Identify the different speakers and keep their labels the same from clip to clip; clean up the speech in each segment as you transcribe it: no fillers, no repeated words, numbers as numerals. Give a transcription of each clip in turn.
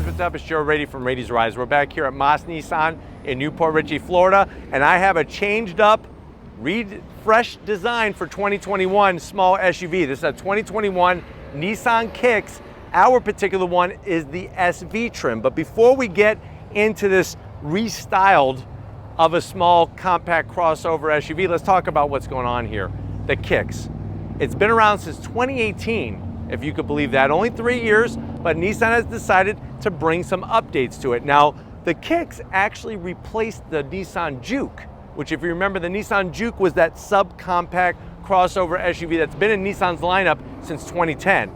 Speaker 1: what's up? It's Joe Rady from Rady's Rise. We're back here at Moss Nissan in Newport Richey, Florida, and I have a changed up, refreshed design for 2021 small SUV. This is a 2021 Nissan Kicks. Our particular one is the SV trim. But before we get into this restyled of a small compact crossover SUV, let's talk about what's going on here. The Kicks. It's been around since 2018, if you could believe that. Only 3 years, but Nissan has decided to bring some updates to it. Now, the Kicks actually replaced the Nissan Juke, which, if you remember, the Nissan Juke was that subcompact crossover SUV that's been in Nissan's lineup since 2010.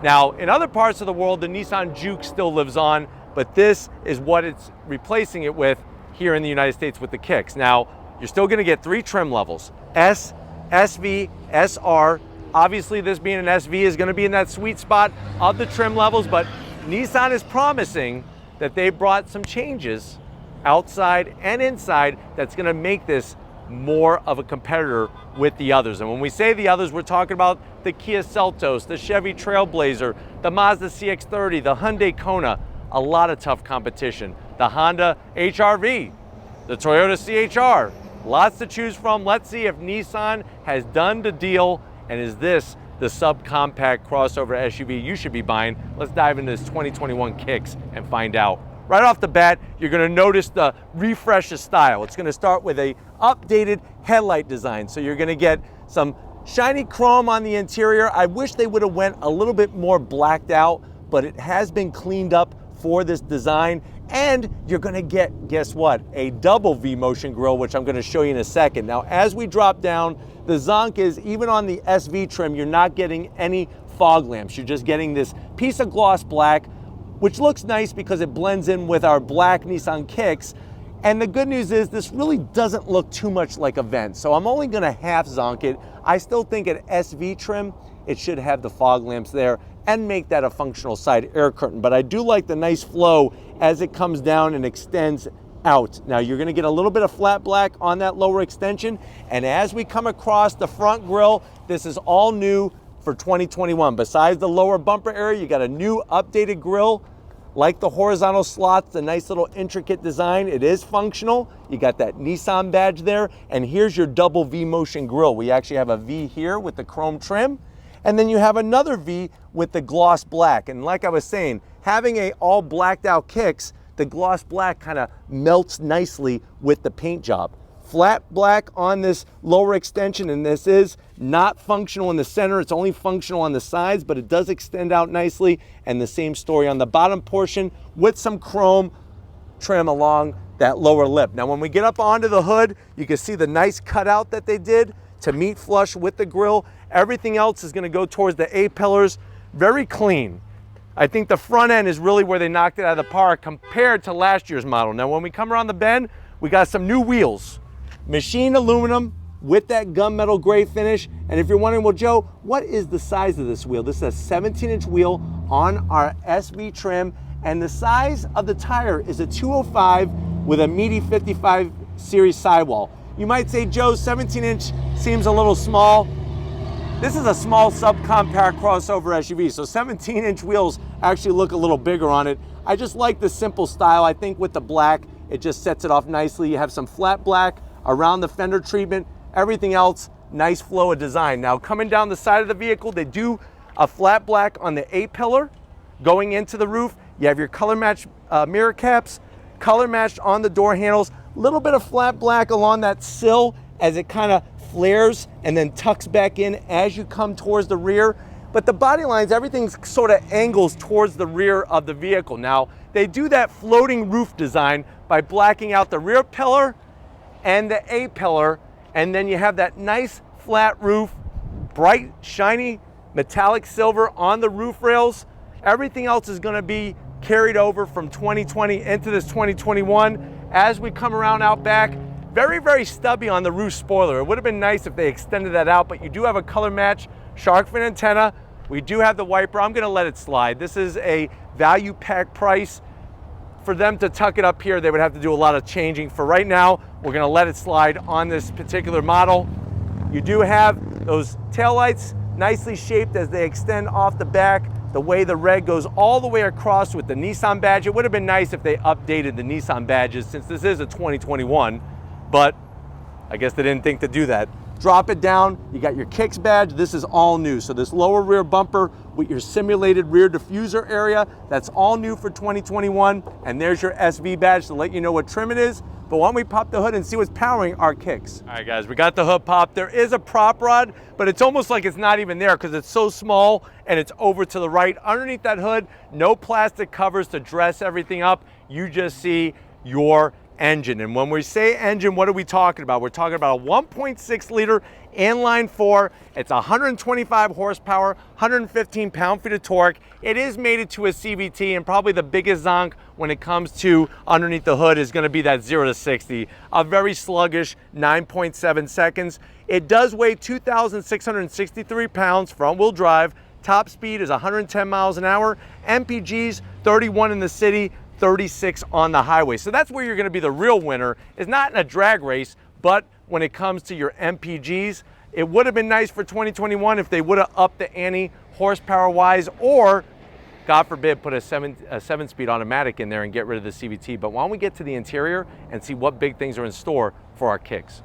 Speaker 1: Now, in other parts of the world, the Nissan Juke still lives on, but this is what it's replacing it with here in the United States with the Kicks. Now, you're still gonna get 3 trim levels: S, SV, SR. Obviously, this being an SV is gonna be in that sweet spot of the trim levels, but Nissan is promising that they brought some changes outside and inside that's gonna make this more of a competitor with the others. And when we say the others, we're talking about the Kia Seltos, the Chevy Trailblazer, the Mazda CX-30, the Hyundai Kona. A lot of tough competition. The Honda HR-V, the Toyota CHR. Lots to choose from. Let's see if Nissan has done the deal, and is this the subcompact crossover SUV you should be buying? Let's dive into this 2021 Kicks and find out. Right off the bat, you're gonna notice the refresh of style. It's gonna start with a updated headlight design. So you're gonna get some shiny chrome on the interior. I wish they would have went a little bit more blacked out, but it has been cleaned up for this design. And you're gonna get, guess what? A double V-motion grille, which I'm gonna show you in a second. Now, as we drop down, the zonk is, even on the SV trim, you're not getting any fog lamps. You're just getting this piece of gloss black, which looks nice because it blends in with our black Nissan Kicks. And the good news is this really doesn't look too much like a vent. So I'm only gonna half zonk it. I still think at SV trim, it should have the fog lamps there and make that a functional side air curtain. But I do like the nice flow as it comes down and extends out. Now you're gonna get a little bit of flat black on that lower extension. And as we come across the front grille, this is all new for 2021. Besides the lower bumper area, you got a new updated grille. Like the horizontal slots, the nice little intricate design. It is functional. You got that Nissan badge there. And here's your double V-motion grille. We actually have a V here with the chrome trim. And then you have another V with the gloss black. And like I was saying, having a all blacked out Kicks, the gloss black kind of melts nicely with the paint job. Flat black on this lower extension, and this is not functional in the center. It's only functional on the sides, but it does extend out nicely. And the same story on the bottom portion with some chrome trim along that lower lip. Now, when we get up onto the hood, you can see the nice cutout that they did to meet flush with the grille. Everything else is gonna go towards the A-pillars. Very clean. I think the front end is really where they knocked it out of the park compared to last year's model. Now, when we come around the bend, we got some new wheels. Machined aluminum with that gunmetal gray finish. And if you're wondering, well, Joe, what is the size of this wheel? This is a 17-inch wheel on our SV trim. And the size of the tire is a 205 with a meaty 55 series sidewall. You might say, Joe, 17-inch seems a little small. This is a small subcompact crossover SUV, so 17-inch wheels actually look a little bigger on it. I just like the simple style. I think with the black, it just sets it off nicely. You have some flat black around the fender treatment. Everything else, nice flow of design. Now, coming down the side of the vehicle, they do a flat black on the A-pillar going into the roof. You have your color matched mirror caps, color matched on the door handles, a little bit of flat black along that sill as it kind of flares and then tucks back in as you come towards the rear. But the body lines, everything sort of angles towards the rear of the vehicle. Now, they do that floating roof design by blacking out the rear pillar and the A-pillar, and then you have that nice flat roof, bright, shiny, metallic silver on the roof rails. Everything else is gonna be carried over from 2020 into this 2021. As we come around out back, very, very stubby on the roof spoiler. It would have been nice if they extended that out, but you do have a color match shark fin antenna. We do have the wiper. I'm gonna let it slide. This is a value pack price. For them to tuck it up here, they would have to do a lot of changing. For right now, we're gonna let it slide on this particular model. You do have those taillights nicely shaped as they extend off the back the way the red goes all the way across with the Nissan badge. It would have been nice if they updated the Nissan badges since this is a 2021, but I guess they didn't think to do that. Drop it down, you got your Kicks badge. This is all new. So this lower rear bumper with your simulated rear diffuser area, that's all new for 2021. And there's your SV badge to let you know what trim it is. But why don't we pop the hood and see what's powering our Kicks. All right guys, we got the hood popped. There is a prop rod, but it's almost like it's not even there because it's so small and it's over to the right. Underneath that hood, no plastic covers to dress everything up. You just see your engine. And when we say engine, what are we talking about? We're talking about a 1.6 liter inline four. It's 125 horsepower, 115 pound-feet of torque. It is mated to a CVT, and probably the biggest zonk when it comes to underneath the hood is going to be that 0 to 60. A very sluggish 9.7 seconds. It does weigh 2,663 pounds, front-wheel drive. Top speed is 110 miles an hour. MPGs, 31 in the city, 36 on the highway. So that's where you're going to be the real winner, is not in a drag race, but when it comes to your MPGs. It would have been nice for 2021 if they would have upped the ante horsepower wise, or God forbid put a 7-speed automatic in there and get rid of the CVT. But why don't we get to the interior and see what big things are in store for our Kicks.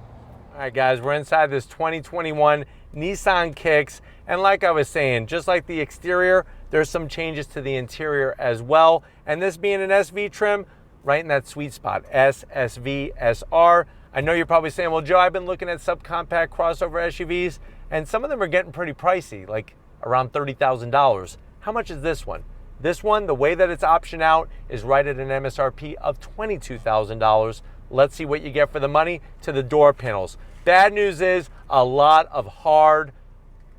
Speaker 1: All right guys, we're inside this 2021 Nissan Kicks, and like I was saying, just like the exterior, there's some changes to the interior as well. And this being an SV trim, right in that sweet spot, S, SV, SR. I know you're probably saying, well, Joe, I've been looking at subcompact crossover SUVs, and some of them are getting pretty pricey, like around $30,000. How much is this one? This one, the way that it's optioned out, is right at an MSRP of $22,000. Let's see what you get for the money to the door panels. Bad news is a lot of hard,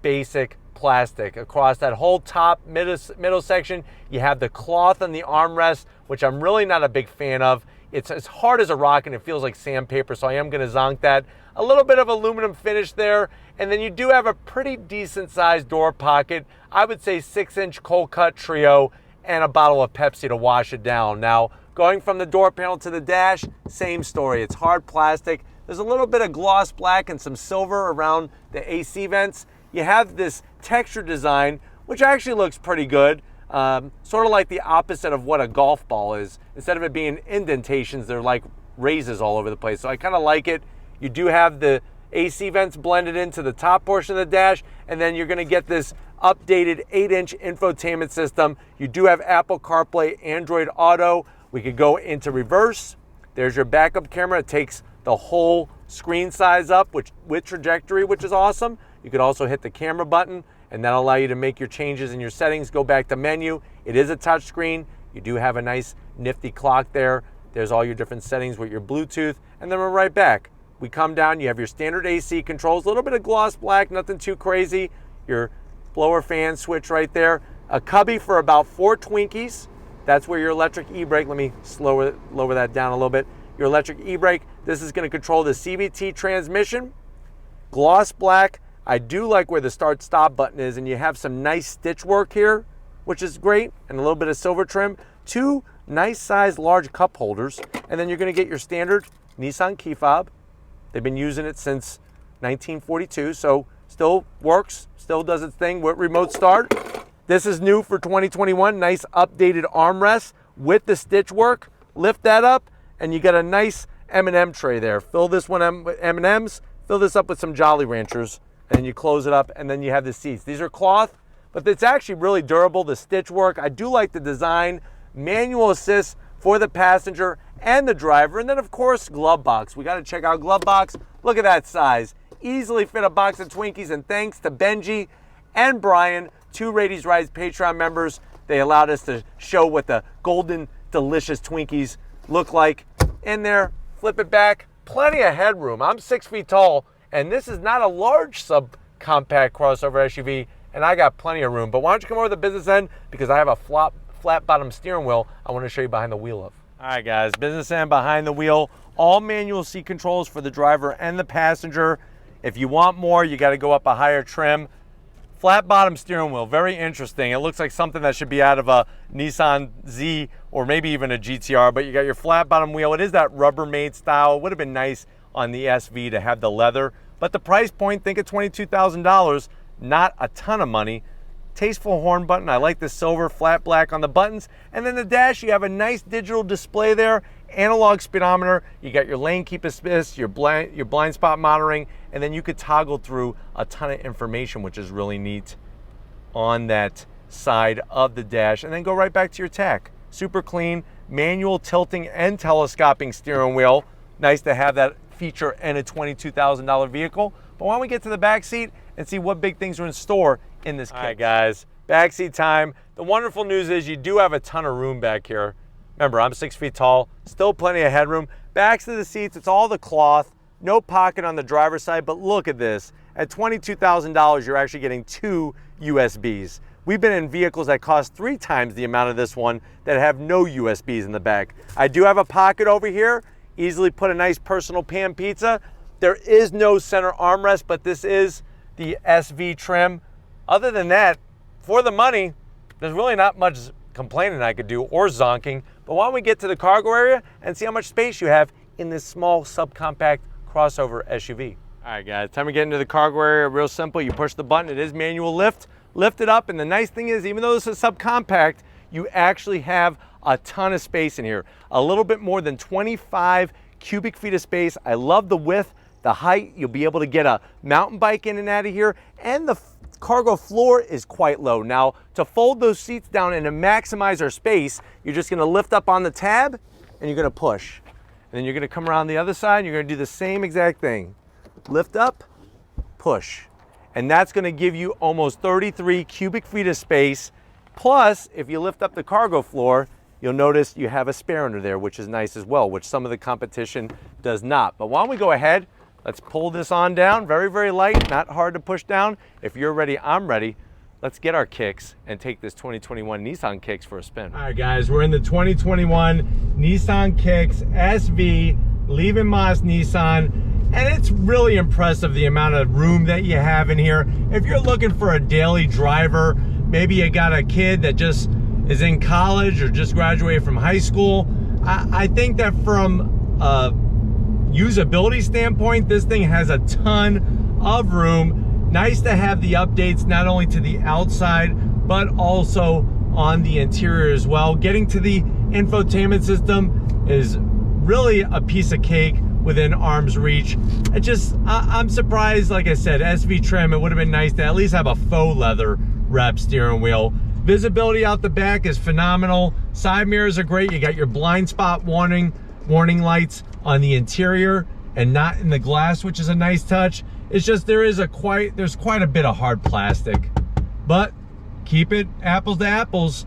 Speaker 1: basic plastic across that whole top middle section. You have the cloth on the armrest, which I'm really not a big fan of. It's as hard as a rock and it feels like sandpaper, so I am going to zonk that. A little bit of aluminum finish there, and then you do have a pretty decent sized door pocket. I would say 6-inch cold cut trio and a bottle of Pepsi to wash it down. Now, going from the door panel to the dash, same story. It's hard plastic. There's a little bit of gloss black and some silver around the AC vents. You have this texture design, which actually looks pretty good. Sort of like the opposite of what a golf ball is. Instead of it being indentations, they're like raises all over the place. So I kind of like it. You do have the AC vents blended into the top portion of the dash, and then you're going to get this updated 8-inch infotainment system. You do have Apple CarPlay, Android Auto. We could go into reverse. There's your backup camera. It takes the whole screen size up, with trajectory, which is awesome. You could also hit the camera button, and that'll allow you to make your changes in your settings. Go back to menu. It is a touch screen. You do have a nice nifty clock there. There's all your different settings with your Bluetooth, and then we're right back. We come down, you have your standard AC controls, a little bit of gloss black, nothing too crazy. Your blower fan switch right there. A cubby for about 4 Twinkies. That's where your electric e-brake, let me lower that down a little bit. Your electric e-brake, this is going to control the CVT transmission. Gloss black. I do like where the start stop button is, and you have some nice stitch work here, which is great, and a little bit of silver trim. 2 nice sized large cup holders, and then you're going to get your standard Nissan key fob. They've been using it since 1942, so still works, still does its thing with remote start. This is new for 2021, nice updated armrest with the stitch work. Lift that up, and you got a nice M&M tray there. Fill this one with M&Ms, fill this up with some Jolly Ranchers, and you close it up, and then you have the seats. These are cloth, but it's actually really durable, the stitch work. I do like the design. Manual assist for the passenger and the driver, and then of course glove box. We got to check out glove box. Look at that size. Easily fit a box of Twinkies, and thanks to Benji and Brian, 2 Radies Rides Patreon members, they allowed us to show what the golden delicious Twinkies look like in there. Flip it back, plenty of headroom. I'm 6 feet tall, and this is not a large subcompact crossover SUV, and I got plenty of room. But why don't you come over to the business end, because I have a flat bottom steering wheel I want to show you behind the wheel of. All right guys, business end behind the wheel, all manual seat controls for the driver and the passenger. If you want more, you got to go up a higher trim. Flat bottom steering wheel, very interesting. It looks like something that should be out of a Nissan Z or maybe even a GTR, but you got your flat bottom wheel. It is that Rubbermaid style. It would have been nice on the SV to have the leather, but the price point, think of $22,000, not a ton of money. tasteful horn button. I like the silver flat black on the buttons. And then the dash, you have a nice digital display there, analog speedometer. You got your lane keep assist, your blind spot monitoring, and then you could toggle through a ton of information, which is really neat on that side of the dash. And then go right back to your tach. Super clean, manual tilting and telescoping steering wheel. Nice to have that feature in a $22,000 vehicle. But why don't we get to the back seat and see what big things are in store in this Kicks. All right, guys, backseat time. The wonderful news is you do have a ton of room back here. Remember, I'm 6 feet tall, still plenty of headroom. Backs of the seats, it's all the cloth, no pocket on the driver's side, but look at this. At $22,000, you're actually getting 2 USBs. We've been in vehicles that cost 3 times the amount of this one that have no USBs in the back. I do have a pocket over here, easily put a nice personal pan pizza. There is no center armrest, but this is the SV trim. Other than that, for the money, there's really not much complaining I could do or zonking. But why don't we get to the cargo area and see how much space you have in this small subcompact crossover SUV. All right, guys, time to get into the cargo area. Real simple. You push the button. It is manual lift. Lift it up. And the nice thing is, even though this is subcompact, you actually have a ton of space in here. A little bit more than 25 cubic feet of space. I love the width, the height. You'll be able to get a mountain bike in and out of here. And the cargo floor is quite low. Now, to fold those seats down and to maximize our space, you're just gonna lift up on the tab and you're gonna push. And then you're gonna come around the other side and you're gonna do the same exact thing. Lift up, push. And that's gonna give you almost 33 cubic feet of space. Plus, if you lift up the cargo floor, you'll notice you have a spare under there, which is nice as well, which some of the competition does not. But why don't we go ahead, let's pull this on down. Very, very light, not hard to push down. If you're ready, I'm ready. Let's get our Kicks and take this 2021 Nissan Kicks for a spin. All right, guys, we're in the 2021 Nissan Kicks SV, leaving Moss Nissan. And it's really impressive the amount of room that you have in here. If you're looking for a daily driver, maybe you got a kid that just is in college or just graduated from high school, I think that from a usability standpoint, this thing has a ton of room. Nice to have the updates not only to the outside, but also on the interior as well. Getting to the infotainment system is really a piece of cake within arm's reach. I'm surprised, like I said, SV trim, it would have been nice to at least have a faux leather wrap steering wheel. Visibility out the back is phenomenal. Side mirrors are great. You got your blind spot warning lights on the interior and not in the glass, which is a nice touch. It's just there's quite a bit of hard plastic, but keep it apples to apples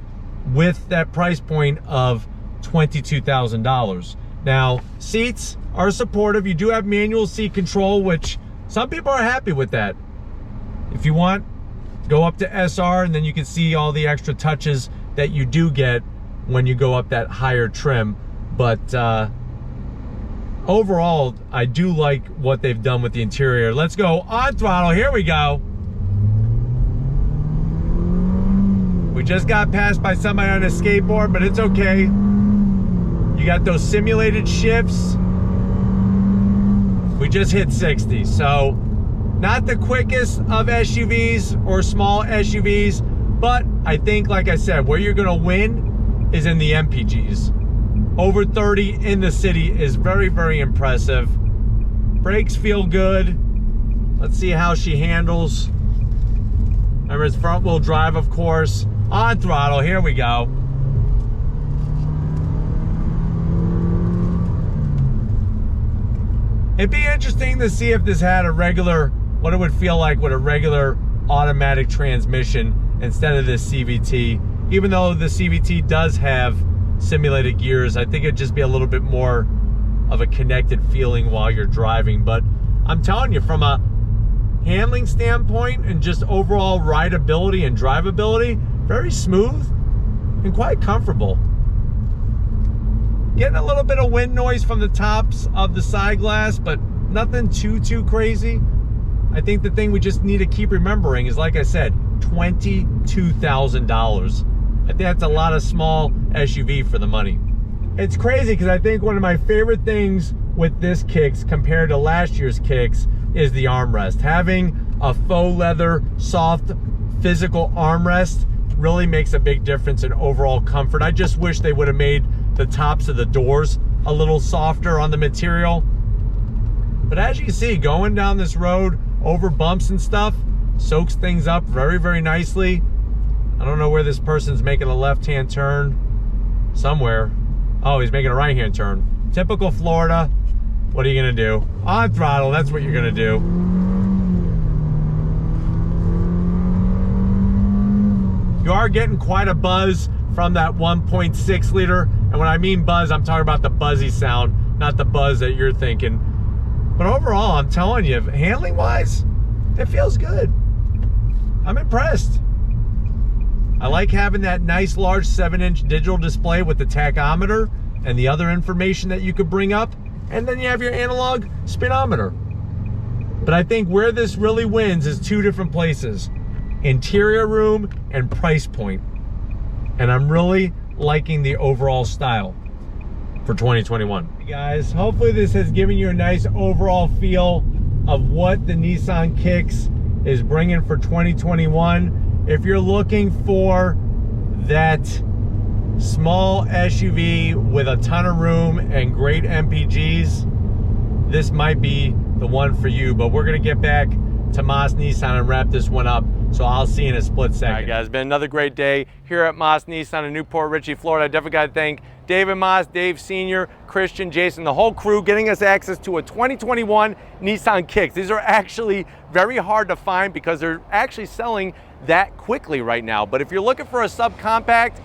Speaker 1: with that price point of $22,000. Now, seats are supportive. You do have manual seat control, which some people are happy with that. If you want, go up to SR and then you can see all the extra touches that you do get when you go up that higher trim. But overall, I do like what they've done with the interior. Let's go on throttle. Here we go. We just got passed by somebody on a skateboard, but it's okay. You got those simulated shifts. We just hit 60, so not the quickest of SUVs or small SUVs, but I think, like I said, where you're gonna win is in the MPGs. Over 30 in the city is very, very impressive. Brakes feel good. Let's see how she handles. Remember, it's front wheel drive, of course. On throttle, here we go. It'd be interesting to see if this had a regular, what it would feel like with a regular automatic transmission instead of this CVT. Even though the CVT does have simulated gears, I think it'd just be a little bit more of a connected feeling while you're driving. But I'm telling you, from a handling standpoint and just overall rideability and drivability, very smooth and quite comfortable. Getting a little bit of wind noise from the tops of the side glass, but nothing too crazy. I think the thing we just need to keep remembering is, like I said, $22,000. I think that's a lot of small SUV for the money. It's crazy because I think one of my favorite things with this Kicks compared to last year's Kicks is the armrest. Having a faux leather soft physical armrest really makes a big difference in overall comfort. I just wish they would have made the tops of the doors a little softer on the material. But as you see, going down this road over bumps and stuff, soaks things up very, very nicely. I don't know where this person's making a left-hand turn. Somewhere. Oh, he's making a right-hand turn. Typical Florida. What are you gonna do? On throttle, that's what you're gonna do. You are getting quite a buzz from that 1.6 liter. And when I mean buzz, I'm talking about the buzzy sound, not the buzz that you're thinking. But overall, I'm telling you, handling wise, it feels good. I'm impressed. I like having that nice large 7-inch digital display with the tachometer and the other information that you could bring up. And then you have your analog speedometer. But I think where this really wins is two different places: interior room and price point. And I'm really liking the overall style for 2021. Hey guys, hopefully this has given you a nice overall feel of what the Nissan Kicks is bringing for 2021. If you're looking for that small SUV with a ton of room and great MPGs, this might be the one for you. But we're gonna get back to Moss Nissan and wrap this one up. So I'll see you in a split second. All right, guys, it's been another great day here at Moss Nissan in Newport Richey, Florida. I definitely got to thank David Moss, Dave Sr., Christian, Jason, the whole crew, getting us access to a 2021 Nissan Kicks. These are actually very hard to find because they're actually selling that quickly right now. But if you're looking for a subcompact,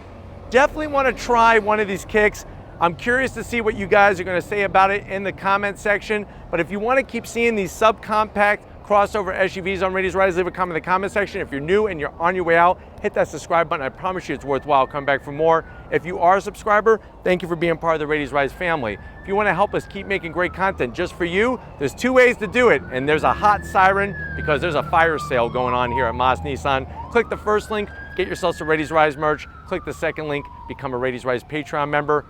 Speaker 1: definitely want to try one of these Kicks. I'm curious to see what you guys are going to say about it in the comment section. But if you want to keep seeing these subcompact crossover SUVs on Rady's Rise, leave a comment in the comment section. If you're new and you're on your way out, hit that subscribe button. I promise you it's worthwhile. Come back for more. If you are a subscriber, thank you for being part of the Rady's Rise family. If you want to help us keep making great content just for you, there's two ways to do it. And there's a hot siren because there's a fire sale going on here at Moss Nissan. Click the first link, get yourself some Rady's Rise merch. Click the second link, become a Rady's Rise Patreon member.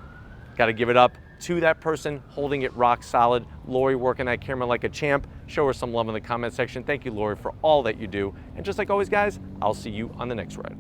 Speaker 1: Got to give it up to that person holding it rock solid. Lori working that camera like a champ. Show her some love in the comment section. Thank you, Lori, for all that you do. And just like always, guys, I'll see you on the next ride.